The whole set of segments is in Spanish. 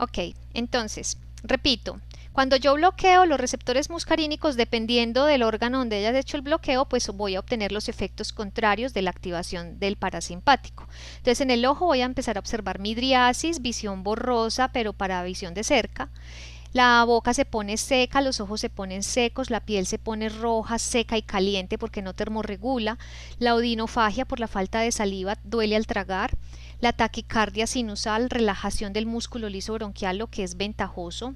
Ok, entonces, repito, cuando yo bloqueo los receptores muscarínicos, dependiendo del órgano donde hayas hecho el bloqueo, pues voy a obtener los efectos contrarios de la activación del parasimpático. Entonces en el ojo voy a empezar a observar midriasis, visión borrosa, pero para visión de cerca. La boca se pone seca, los ojos se ponen secos, la piel se pone roja, seca y caliente porque no termorregula, la odinofagia por la falta de saliva, duele al tragar, la taquicardia sinusal, relajación del músculo liso bronquial, lo que es ventajoso.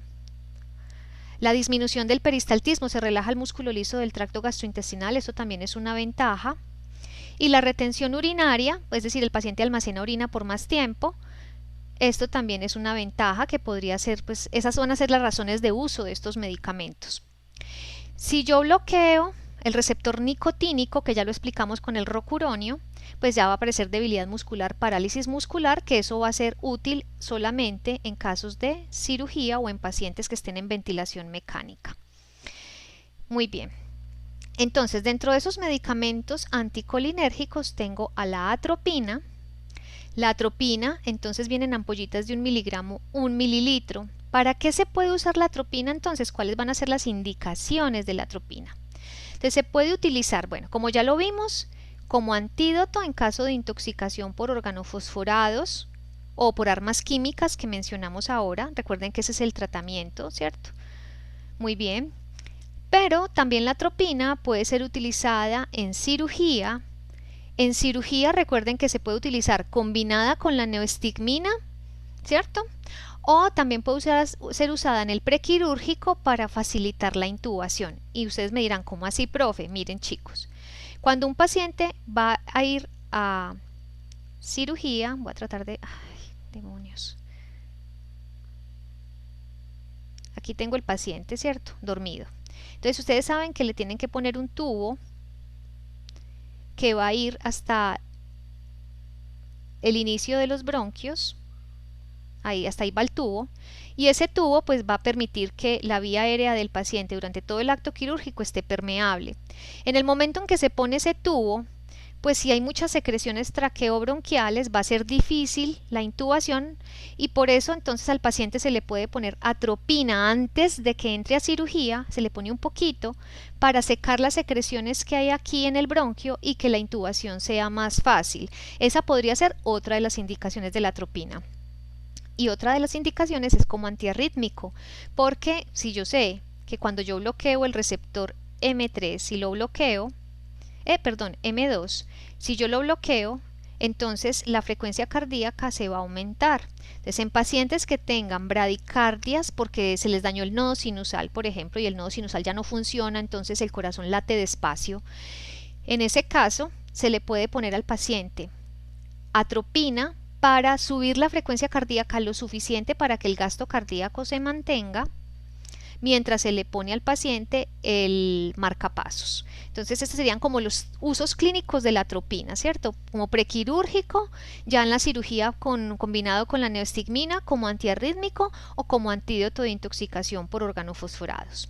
La disminución del peristaltismo, se relaja el músculo liso del tracto gastrointestinal, eso también es una ventaja. Y la retención urinaria, es decir, el paciente almacena orina por más tiempo, esto también es una ventaja que podría ser, pues esas van a ser las razones de uso de estos medicamentos. Si yo bloqueo el receptor nicotínico, que ya lo explicamos con el rocuronio, pues ya va a aparecer debilidad muscular, parálisis muscular, que eso va a ser útil solamente en casos de cirugía o en pacientes que estén en ventilación mecánica. Muy bien. Entonces, dentro de esos medicamentos anticolinérgicos tengo a la atropina. La atropina, entonces vienen ampollitas de 1 miligramo, 1 mililitro. ¿Para qué se puede usar la atropina entonces? ¿Cuáles van a ser las indicaciones de la atropina? Entonces se puede utilizar, bueno, como ya lo vimos, como antídoto en caso de intoxicación por organofosforados o por armas químicas que mencionamos ahora. Recuerden que ese es el tratamiento, ¿cierto? Muy bien. Pero también la atropina puede ser utilizada en cirugía. En cirugía recuerden que se puede utilizar combinada con la neostigmina, ¿cierto? O también puede ser usada en el prequirúrgico para facilitar la intubación. Y ustedes me dirán, ¿cómo así, profe? Miren, chicos, cuando un paciente va a ir a cirugía, voy a tratar de... ¡Ay, demonios! Aquí tengo el paciente, ¿cierto? Dormido. Entonces ustedes saben que le tienen que poner un tubo que va a ir hasta el inicio de los bronquios. Ahí, hasta ahí va el tubo, y ese tubo pues va a permitir que la vía aérea del paciente durante todo el acto quirúrgico esté permeable. En el momento en que se pone ese tubo, pues si hay muchas secreciones traqueobronquiales va a ser difícil la intubación, y por eso entonces al paciente se le puede poner atropina antes de que entre a cirugía, se le pone un poquito para secar las secreciones que hay aquí en el bronquio y que la intubación sea más fácil. Esa podría ser otra de las indicaciones de la atropina. Y otra de las indicaciones es como antiarrítmico, porque si yo sé que cuando yo bloqueo el receptor M3, si lo bloqueo, M2, si yo lo bloqueo, entonces la frecuencia cardíaca se va a aumentar. Entonces en pacientes que tengan bradicardias porque se les dañó el nodo sinusal, por ejemplo, y el nodo sinusal ya no funciona, entonces el corazón late despacio, en ese caso se le puede poner al paciente atropina para subir la frecuencia cardíaca lo suficiente para que el gasto cardíaco se mantenga, mientras se le pone al paciente el marcapasos. Entonces estos serían como los usos clínicos de la atropina, ¿cierto? Como prequirúrgico, ya en la cirugía combinado con la neostigmina, como antiarrítmico o como antídoto de intoxicación por organofosforados.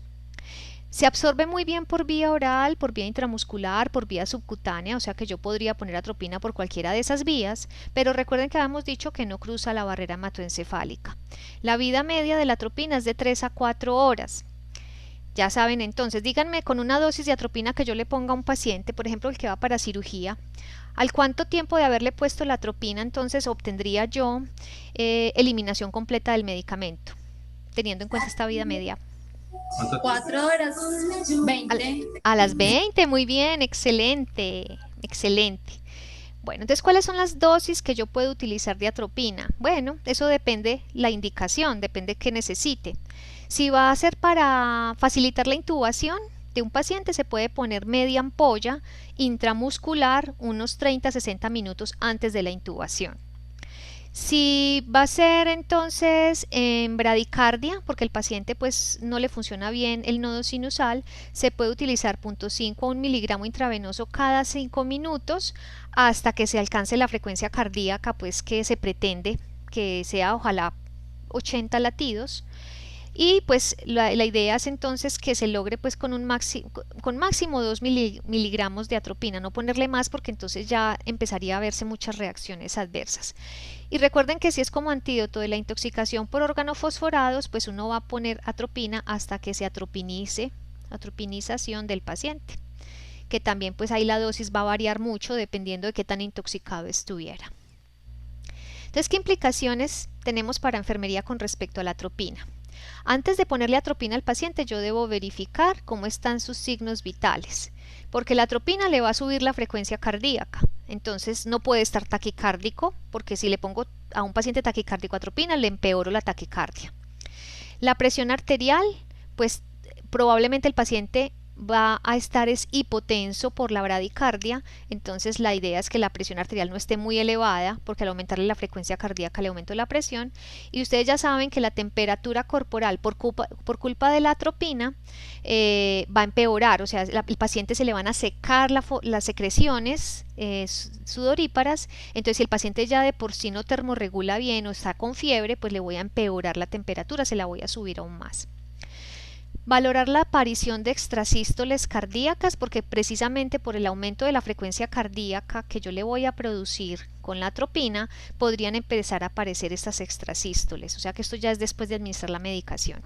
Se absorbe muy bien por vía oral, por vía intramuscular, por vía subcutánea, o sea que yo podría poner atropina por cualquiera de esas vías, pero recuerden que habíamos dicho que no cruza la barrera hematoencefálica. La vida media de la atropina es de 3 a 4 horas. Ya saben, entonces, díganme con una dosis de atropina que yo le ponga a un paciente, por ejemplo el que va para cirugía, ¿al cuánto tiempo de haberle puesto la atropina entonces obtendría yo eliminación completa del medicamento, teniendo en cuenta esta vida media? 4 horas, 20. A las 20, muy bien, excelente, excelente. Bueno, entonces, ¿cuáles son las dosis que yo puedo utilizar de atropina? Bueno, eso depende la indicación, depende qué necesite. Si va a ser para facilitar la intubación de un paciente, se puede poner media ampolla intramuscular unos 30 a 60 minutos antes de la intubación. Si va a ser entonces en bradicardia, porque el paciente pues no le funciona bien el nodo sinusal, se puede utilizar 0.5 a 1 miligramo intravenoso cada 5 minutos hasta que se alcance la frecuencia cardíaca pues que se pretende que sea, ojalá 80 latidos. Y pues la idea es entonces que se logre pues con máximo 2 miligramos de atropina, no ponerle más porque entonces ya empezaría a verse muchas reacciones adversas. Y recuerden que si es como antídoto de la intoxicación por organofosforados, pues uno va a poner atropina hasta que se atropinización del paciente, que también pues ahí la dosis va a variar mucho dependiendo de qué tan intoxicado estuviera. Entonces, ¿qué implicaciones tenemos para enfermería con respecto a la atropina? Antes de ponerle atropina al paciente, yo debo verificar cómo están sus signos vitales, porque la atropina le va a subir la frecuencia cardíaca. Entonces no puede estar taquicárdico, porque si le pongo a un paciente taquicárdico atropina, le empeoro la taquicardia. La presión arterial, pues probablemente el paciente va a estar hipotenso por la bradicardia, entonces la idea es que la presión arterial no esté muy elevada, porque al aumentarle la frecuencia cardíaca le aumento la presión. Y ustedes ya saben que la temperatura corporal por culpa de la atropina va a empeorar, o sea, el paciente se le van a secar las secreciones sudoríparas. Entonces si el paciente ya de por sí no termorregula bien o está con fiebre, pues le voy a empeorar la temperatura, se la voy a subir aún más. Valorar la aparición de extrasístoles cardíacas, porque precisamente por el aumento de la frecuencia cardíaca que yo le voy a producir con la atropina, podrían empezar a aparecer estas extrasístoles, o sea que esto ya es después de administrar la medicación.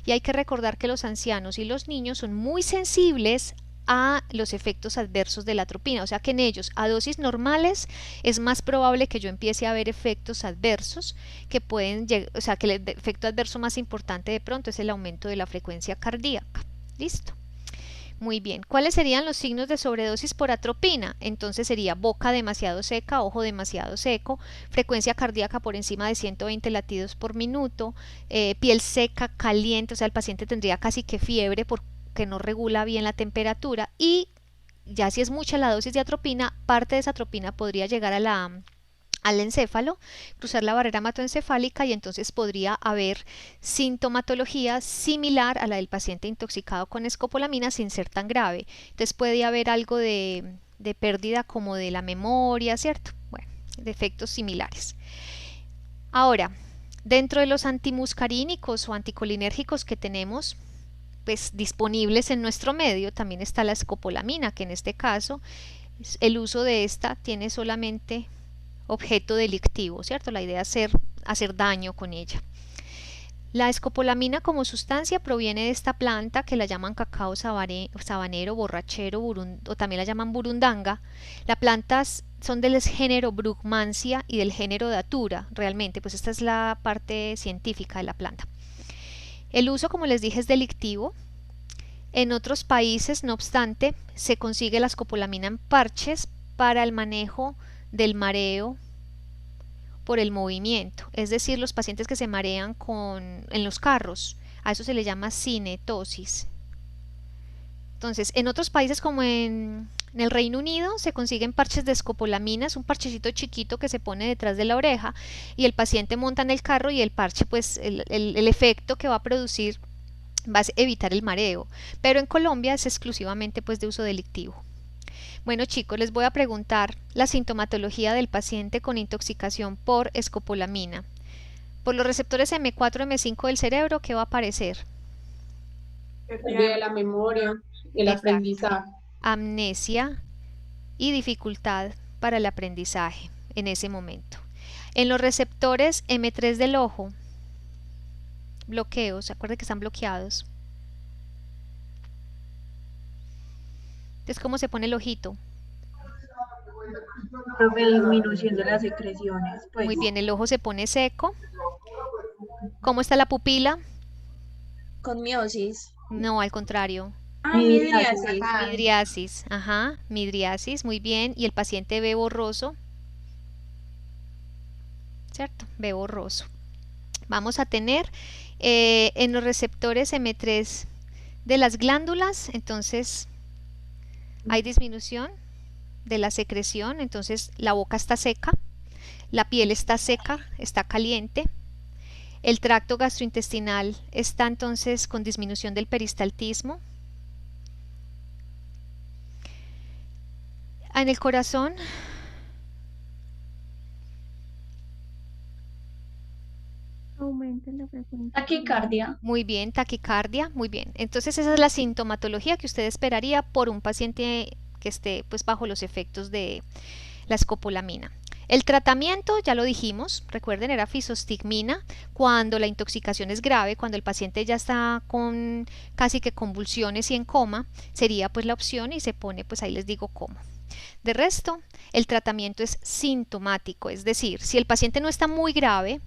Y hay que recordar que los ancianos y los niños son muy sensibles a los efectos adversos de la atropina, o sea que en ellos a dosis normales es más probable que yo empiece a ver efectos adversos que pueden llegar, o sea que el efecto adverso más importante de pronto es el aumento de la frecuencia cardíaca. Listo. Muy bien, ¿cuáles serían los signos de sobredosis por atropina? Entonces sería boca demasiado seca, ojo demasiado seco, frecuencia cardíaca por encima de 120 latidos por minuto, piel seca, caliente, o sea el paciente tendría casi que fiebre porque no regula bien la temperatura. Y ya si es mucha la dosis de atropina, parte de esa atropina podría llegar al encéfalo, cruzar la barrera hematoencefálica y entonces podría haber sintomatología similar a la del paciente intoxicado con escopolamina sin ser tan grave. Entonces puede haber algo de pérdida como de la memoria, ¿cierto? Bueno, de efectos similares. Ahora, dentro de los antimuscarínicos o anticolinérgicos que tenemos pues disponibles en nuestro medio, también está la escopolamina, que en este caso el uso de esta tiene solamente objeto delictivo, ¿cierto? La idea es hacer daño con ella. La escopolamina como sustancia proviene de esta planta que la llaman cacao sabanero, borrachero, o también la llaman burundanga. Las plantas son del género Brugmansia y del género Datura, realmente, pues esta es la parte científica de la planta. El uso, como les dije, es delictivo. En otros países, no obstante, se consigue la escopolamina en parches para el manejo del mareo por el movimiento, es decir, los pacientes que se marean en los carros, a eso se le llama cinetosis. Entonces, en otros países como en el Reino Unido se consiguen parches de escopolamina, es un parchecito chiquito que se pone detrás de la oreja y el paciente monta en el carro y el parche, pues el efecto que va a producir va a evitar el mareo, pero en Colombia es exclusivamente pues de uso delictivo. Bueno chicos, les voy a preguntar la sintomatología del paciente con intoxicación por escopolamina. Por los receptores M4, M5 del cerebro, ¿qué va a aparecer? Pérdida de la memoria, el Exacto. aprendizaje. Amnesia y dificultad para el aprendizaje en ese momento. En los receptores M3 del ojo, bloqueos, ¿se acuerdan que están bloqueados? Entonces, ¿cómo se pone el ojito? Profe, disminución de las secreciones, pues. Muy bien, el ojo se pone seco. ¿Cómo está la pupila? Con miosis. No, al contrario. Midriasis. Midriasis, ajá, midriasis, muy bien. Y el paciente ve borroso, ¿cierto? Ve borroso. Vamos a tener en los receptores M3 de las glándulas, entonces hay disminución de la secreción, entonces la boca está seca, la piel está seca, está caliente. El tracto gastrointestinal está entonces con disminución del peristaltismo. En el corazón aumenta la frecuencia. Taquicardia. Muy bien, taquicardia, muy bien. Entonces esa es la sintomatología que usted esperaría por un paciente que esté pues bajo los efectos de la escopolamina. El tratamiento, ya lo dijimos, recuerden, era fisostigmina. Cuando la intoxicación es grave, cuando el paciente ya está con casi que convulsiones y en coma, sería pues la opción y se pone, pues ahí les digo cómo. De resto, el tratamiento es sintomático, es decir, si el paciente no está muy grave,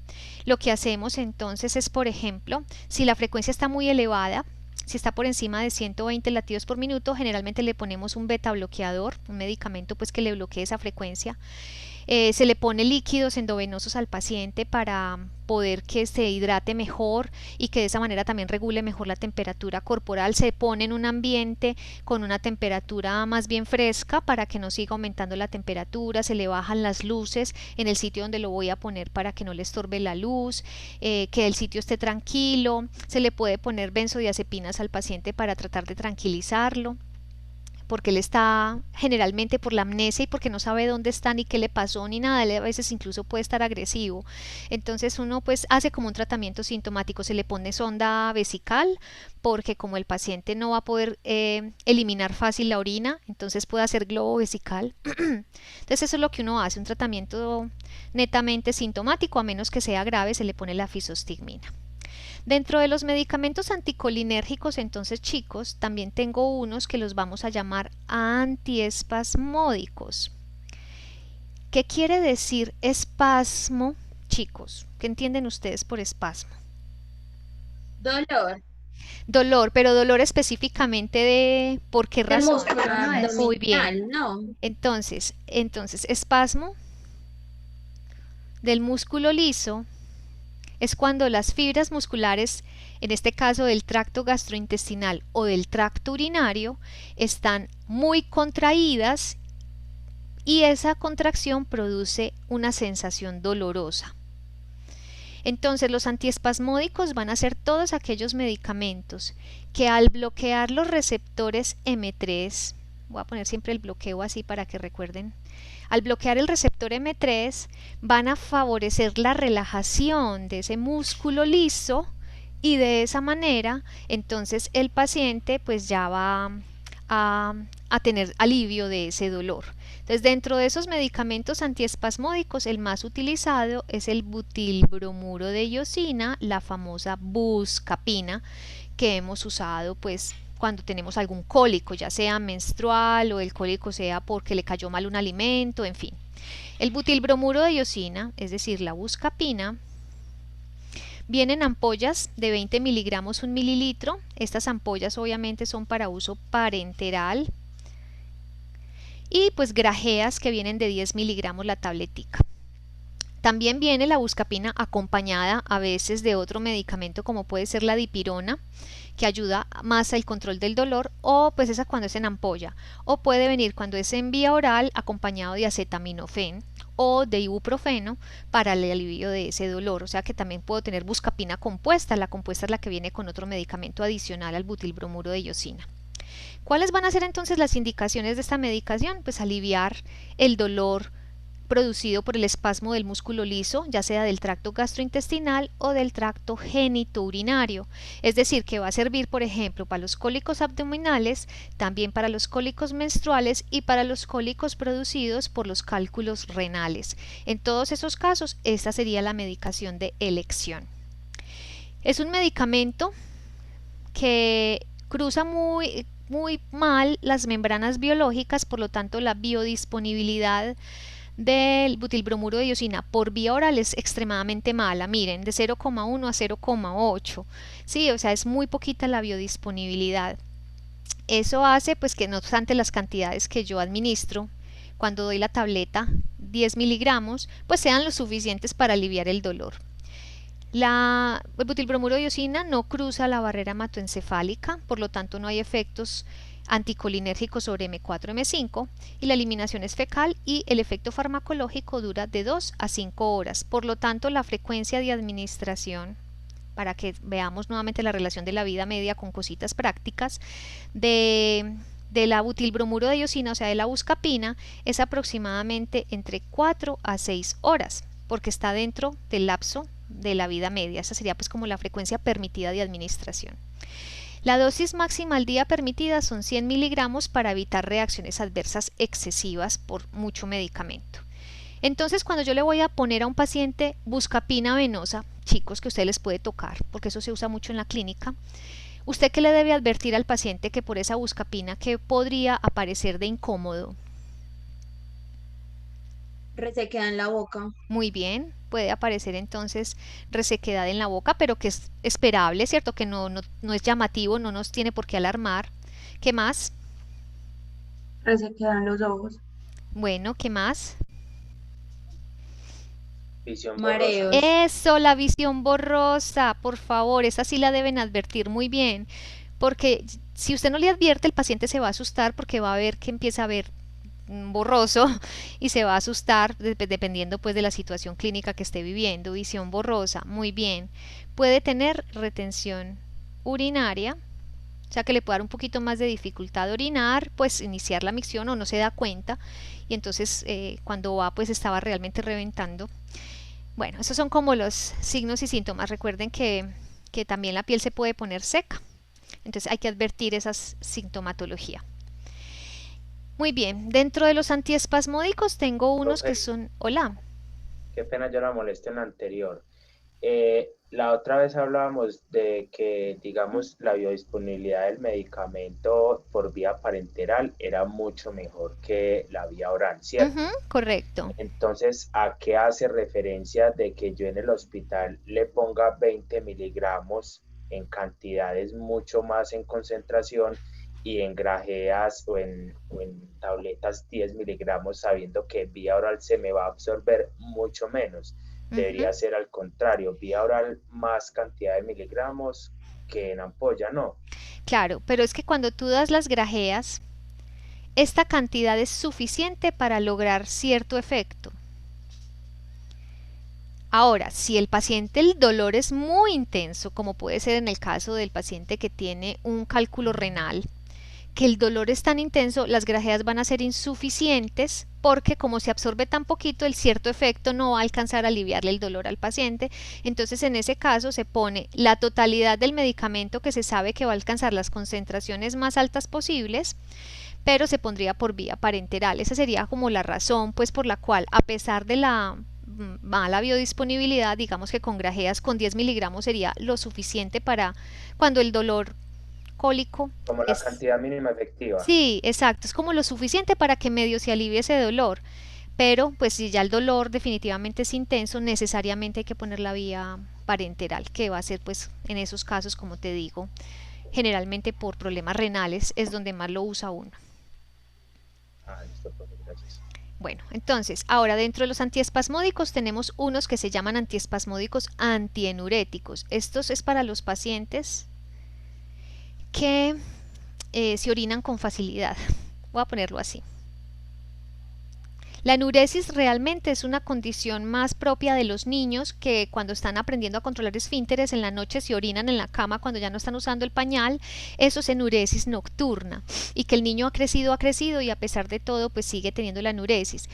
lo que hacemos entonces es, por ejemplo, si la frecuencia está muy elevada, si está por encima de 120 latidos por minuto, generalmente le ponemos un beta bloqueador, un medicamento pues que le bloquee esa frecuencia. Se le pone líquidos endovenosos al paciente para poder que se hidrate mejor y que de esa manera también regule mejor la temperatura corporal. Se pone en un ambiente con una temperatura más bien fresca para que no siga aumentando la temperatura. Se le bajan las luces en el sitio donde lo voy a poner para que no le estorbe la luz, que el sitio esté tranquilo. Se le puede poner benzodiazepinas al paciente para tratar de tranquilizarlo, porque él está generalmente por la amnesia y porque no sabe dónde está ni qué le pasó ni nada. Él a veces incluso puede estar agresivo. Entonces uno pues hace como un tratamiento sintomático, se le pone sonda vesical porque como el paciente no va a poder eliminar fácil la orina, entonces puede hacer globo vesical. Entonces eso es lo que uno hace, un tratamiento netamente sintomático, a menos que sea grave, se le pone la fisostigmina. Dentro de los medicamentos anticolinérgicos, entonces chicos, también tengo unos que los vamos a llamar antiespasmódicos. ¿Qué quiere decir espasmo, chicos? ¿Qué entienden ustedes por espasmo? Dolor. Dolor, pero dolor específicamente de ¿por qué Del razón? músculo Muy bien. abdominal, ¿no? Entonces, espasmo del músculo liso es cuando las fibras musculares, en este caso del tracto gastrointestinal o del tracto urinario, están muy contraídas y esa contracción produce una sensación dolorosa. Entonces los antiespasmódicos van a ser todos aquellos medicamentos que al bloquear los receptores M3, voy a poner siempre el bloqueo así para que recuerden, al bloquear el receptor M3 van a favorecer la relajación de ese músculo liso y de esa manera entonces el paciente pues ya va a tener alivio de ese dolor. Entonces dentro de esos medicamentos antiespasmódicos el más utilizado es el butilbromuro de iosina, la famosa buscapina que hemos usado pues cuando tenemos algún cólico, ya sea menstrual o el cólico sea porque le cayó mal un alimento, en fin. El butilbromuro de iosina, es decir, la buscapina, viene en ampollas de 20 miligramos 1 mililitro. Estas ampollas obviamente son para uso parenteral. Y pues grajeas que vienen de 10 miligramos la tabletica. También viene la buscapina acompañada a veces de otro medicamento como puede ser la dipirona, que ayuda más al control del dolor, o pues esa cuando es en ampolla, o puede venir cuando es en vía oral acompañado de acetaminofén o de ibuprofeno para el alivio de ese dolor. O sea que también puedo tener buscapina compuesta, la compuesta es la que viene con otro medicamento adicional al butilbromuro de iosina. ¿Cuáles van a ser entonces las indicaciones de esta medicación? Pues aliviar el dolor producido por el espasmo del músculo liso, ya sea del tracto gastrointestinal o del tracto genitourinario. Es decir, que va a servir, por ejemplo, para los cólicos abdominales, también para los cólicos menstruales y para los cólicos producidos por los cálculos renales. En todos esos casos, esta sería la medicación de elección. Es un medicamento que cruza muy mal las membranas biológicas, por lo tanto la biodisponibilidad del butilbromuro de iosina por vía oral es extremadamente mala, miren, de 0,1 a 0,8, sí, o sea, es muy poquita la biodisponibilidad. Eso hace pues que no obstante las cantidades que yo administro cuando doy la tableta, 10 miligramos, pues sean lo suficientes para aliviar el dolor. El butilbromuro de iosina no cruza la barrera hematoencefálica, por lo tanto no hay efectos anticolinérgicos sobre M4, M5 y la eliminación es fecal y el efecto farmacológico dura de 2 a 5 horas. Por lo tanto, la frecuencia de administración, para que veamos nuevamente la relación de la vida media con cositas prácticas, de la butilbromuro de iosina, o sea de la buscapina, es aproximadamente entre 4 a 6 horas, porque está dentro del lapso de la vida media. Esa sería pues como la frecuencia permitida de administración. La dosis máxima al día permitida son 100 miligramos para evitar reacciones adversas excesivas por mucho medicamento. Entonces, cuando yo le voy a poner a un paciente buscapina venosa, chicos, que a usted les puede tocar, porque eso se usa mucho en la clínica, ¿usted qué le debe advertir al paciente que por esa buscapina que podría aparecer de incómodo? Resequedad en la boca. Muy bien, puede aparecer entonces resequedad en la boca, pero que es esperable, ¿cierto? Que no es llamativo, no nos tiene por qué alarmar. ¿Qué más? Resequedad en los ojos. Bueno, ¿qué más? Visión Mareos. borrosa. Eso, la visión borrosa, por favor, esa sí la deben advertir muy bien, porque si usted no le advierte, el paciente se va a asustar porque va a ver que empieza a ver borroso y se va a asustar dependiendo pues de la situación clínica que esté viviendo. Visión borrosa, muy bien. Puede tener retención urinaria, o sea que le puede dar un poquito más de dificultad de orinar, pues iniciar la micción o no se da cuenta y entonces cuando va pues estaba realmente reventando. Bueno, esos son como los signos y síntomas. Recuerden que también la piel se puede poner seca, entonces hay que advertir esa sintomatología. Muy bien, dentro de los antiespasmódicos tengo unos que Profe, son... Hola. qué pena yo la molesté en la anterior. La otra vez hablábamos de que, digamos, la biodisponibilidad del medicamento por vía parenteral era mucho mejor que la vía oral, ¿cierto? Correcto. Entonces, ¿a qué hace referencia de que yo en el hospital le ponga 20 miligramos en cantidades mucho más en concentración y en grajeas o en tabletas 10 miligramos sabiendo que vía oral se me va a absorber mucho menos? Debería ser al contrario, vía oral más cantidad de miligramos que en ampolla, ¿no? Claro, pero es que cuando tú das las grajeas, esta cantidad es suficiente para lograr cierto efecto. Ahora, si el paciente el dolor es muy intenso, como puede ser en el caso del paciente que tiene un cálculo renal, que el dolor es tan intenso, las grajeas van a ser insuficientes porque como se absorbe tan poquito, el cierto efecto no va a alcanzar a aliviarle el dolor al paciente. Entonces, en ese caso se pone la totalidad del medicamento que se sabe que va a alcanzar las concentraciones más altas posibles, pero se pondría por vía parenteral. Esa sería como la razón pues por la cual, a pesar de la mala biodisponibilidad, digamos que con grajeas con 10 miligramos sería lo suficiente para cuando el dolor cólico Como la cantidad mínima efectiva. Sí, exacto, es como lo suficiente para que medio se alivie ese dolor, pero pues si ya el dolor definitivamente es intenso, necesariamente hay que poner la vía parenteral, que va a ser pues en esos casos, como te digo, generalmente por problemas renales es donde más lo usa uno. Listo, profe, gracias. Bueno, entonces, ahora dentro de los antiespasmódicos tenemos unos que se llaman antiespasmódicos antienuréticos. Estos es para los pacientes que se orinan con facilidad. Voy a ponerlo así. La enuresis realmente es una condición más propia de los niños que cuando están aprendiendo a controlar esfínteres en la noche se orinan en la cama cuando ya no están usando el pañal. Eso es enuresis nocturna y que el niño ha crecido y a pesar de todo pues sigue teniendo la enuresis.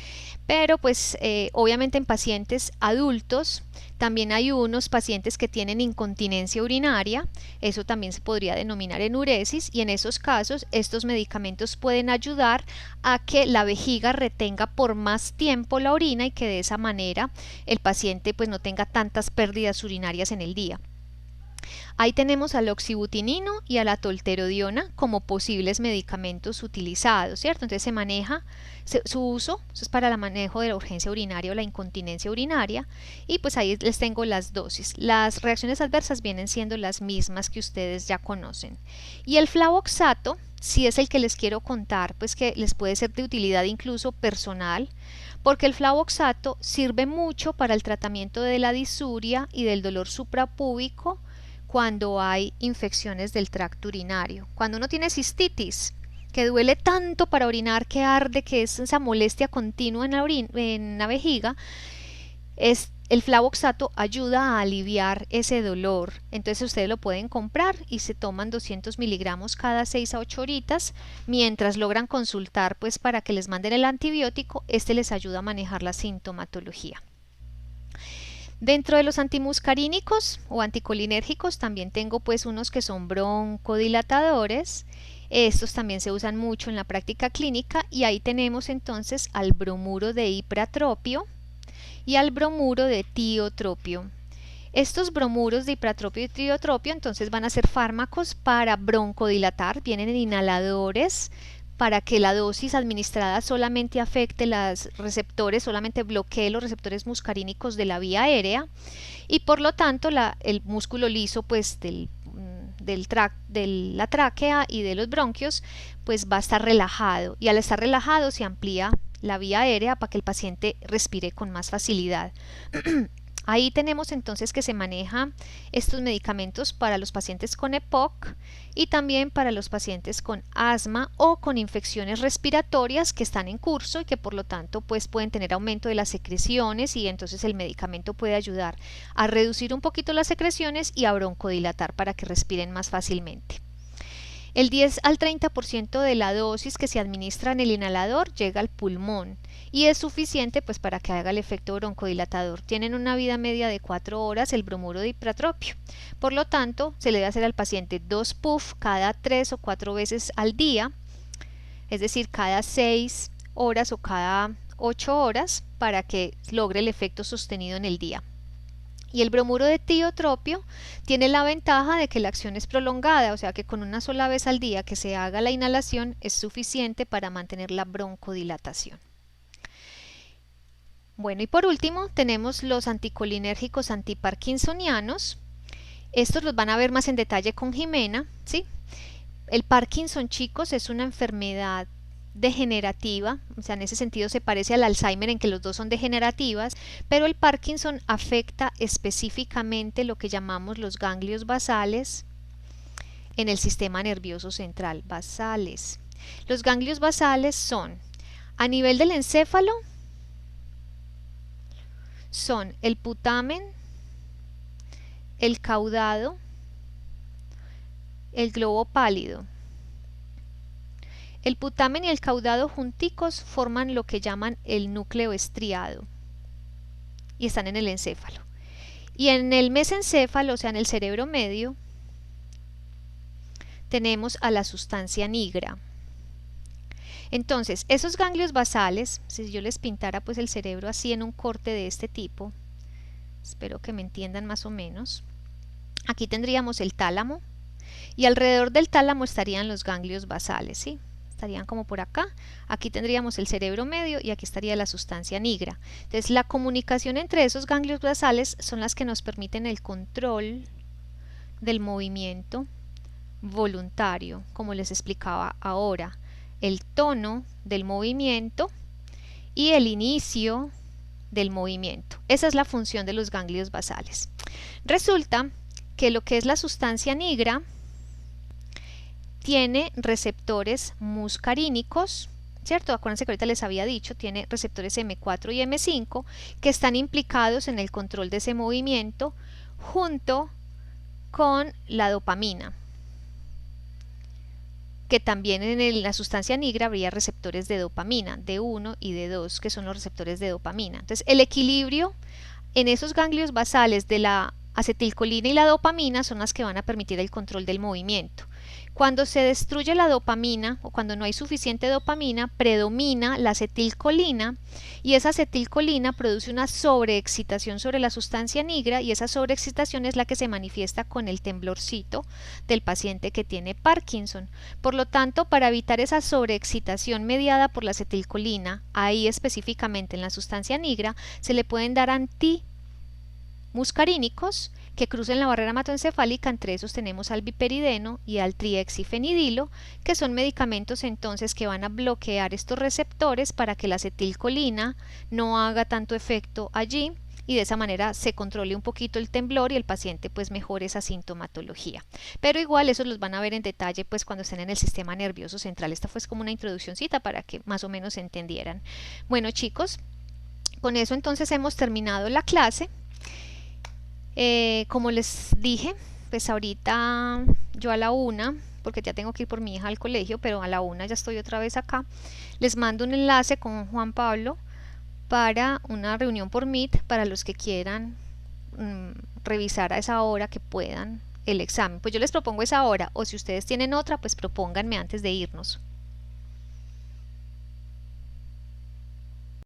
Pero pues obviamente en pacientes adultos también hay unos pacientes que tienen incontinencia urinaria, eso también se podría denominar enuresis y en esos casos estos medicamentos pueden ayudar a que la vejiga retenga por más tiempo la orina y que de esa manera el paciente pues no tenga tantas pérdidas urinarias en el día. Ahí tenemos al oxibutinino y a la tolterodiona como posibles medicamentos utilizados, ¿cierto? Entonces se maneja su uso, eso es para el manejo de la urgencia urinaria o la incontinencia urinaria y pues ahí les tengo las dosis. Las reacciones adversas vienen siendo las mismas que ustedes ya conocen. Y el flavoxato, si es el que les quiero contar, pues que les puede ser de utilidad incluso personal, porque el flavoxato sirve mucho para el tratamiento de la disuria y del dolor suprapúbico cuando hay infecciones del tracto urinario. Cuando uno tiene cistitis, que duele tanto para orinar, que arde, que es esa molestia continua en la vejiga, el flavoxato ayuda a aliviar ese dolor. Entonces ustedes lo pueden comprar y se toman 200 miligramos cada 6 a 8 horitas mientras logran consultar pues para que les manden el antibiótico. Este les ayuda a manejar la sintomatología. Dentro de los antimuscarínicos o anticolinérgicos también tengo pues unos que son broncodilatadores. Estos también se usan mucho en la práctica clínica y ahí tenemos entonces al bromuro de ipratropio y al bromuro de tiotropio. Estos bromuros de ipratropio y tiotropio entonces van a ser fármacos para broncodilatar, vienen en inhaladores para que la dosis administrada solamente afecte los receptores, solamente bloquee los receptores muscarínicos de la vía aérea y por lo tanto el músculo liso pues de la tráquea y de los bronquios pues va a estar relajado y al estar relajado se amplía la vía aérea para que el paciente respire con más facilidad. Ahí tenemos entonces que se maneja estos medicamentos para los pacientes con EPOC y también para los pacientes con asma o con infecciones respiratorias que están en curso y que por lo tanto pues pueden tener aumento de las secreciones y entonces el medicamento puede ayudar a reducir un poquito las secreciones y a broncodilatar para que respiren más fácilmente. El 10 al 30% de la dosis que se administra en el inhalador llega al pulmón y es suficiente pues para que haga el efecto broncodilatador. Tienen una vida media de 4 horas el bromuro de ipratropio. Por lo tanto, se le debe hacer al paciente 2 puff cada 3 o 4 veces al día, es decir, cada 6 horas o cada 8 horas para que logre el efecto sostenido en el día. Y el bromuro de tiotropio tiene la ventaja de que la acción es prolongada, o sea que con una sola vez al día que se haga la inhalación es suficiente para mantener la broncodilatación. Bueno, y por último tenemos los anticolinérgicos antiparkinsonianos. Estos los van a ver más en detalle con Jimena, ¿sí? El Parkinson, chicos, es una enfermedad degenerativa, o sea, en ese sentido se parece al Alzheimer en que los dos son degenerativas, pero el Parkinson afecta específicamente lo que llamamos los ganglios basales en el sistema nervioso central, basales. Los ganglios basales son, a nivel del encéfalo, son el putamen, el caudado, el globo pálido. El putamen y el caudado junticos forman lo que llaman el núcleo estriado y están en el encéfalo. Y en el mesencéfalo, o sea en el cerebro medio, tenemos a la sustancia nigra. Entonces, esos ganglios basales, si yo les pintara pues el cerebro así en un corte de este tipo, espero que me entiendan más o menos, aquí tendríamos el tálamo y alrededor del tálamo estarían los ganglios basales, ¿sí? Estarían como por acá, aquí tendríamos el cerebro medio y aquí estaría la sustancia nigra. Entonces la comunicación entre esos ganglios basales son las que nos permiten el control del movimiento voluntario, como les explicaba ahora, el tono del movimiento y el inicio del movimiento. Esa es la función de los ganglios basales. Resulta que lo que es la sustancia nigra tiene receptores muscarínicos, ¿cierto? Acuérdense que ahorita les había dicho, tiene receptores M4 y M5 que están implicados en el control de ese movimiento junto con la dopamina, que también en la sustancia nigra habría receptores de dopamina, D1 y D2, que son los receptores de dopamina. Entonces, el equilibrio en esos ganglios basales de la acetilcolina y la dopamina son las que van a permitir el control del movimiento. Cuando se destruye la dopamina o cuando no hay suficiente dopamina, predomina la acetilcolina y esa acetilcolina produce una sobreexcitación sobre la sustancia nigra y esa sobreexcitación es la que se manifiesta con el temblorcito del paciente que tiene Parkinson. Por lo tanto, para evitar esa sobreexcitación mediada por la acetilcolina, ahí específicamente en la sustancia nigra, se le pueden dar muscarínicos que crucen la barrera hematoencefálica. Entre esos tenemos al biperideno y al triexifenidilo, que son medicamentos entonces que van a bloquear estos receptores para que la acetilcolina no haga tanto efecto allí y de esa manera se controle un poquito el temblor y el paciente pues mejore esa sintomatología. Pero igual esos los van a ver en detalle pues cuando estén en el sistema nervioso central. Esta fue como una introduccióncita para que más o menos se entendieran. Bueno, chicos, con eso entonces hemos terminado la clase. Como les dije, pues ahorita yo a la 1, porque ya tengo que ir por mi hija al colegio, pero a la 1 ya estoy otra vez acá, les mando un enlace con Juan Pablo para una reunión por Meet para los que quieran revisar a esa hora que puedan el examen. Pues yo les propongo esa hora, o si ustedes tienen otra, pues propónganme antes de irnos.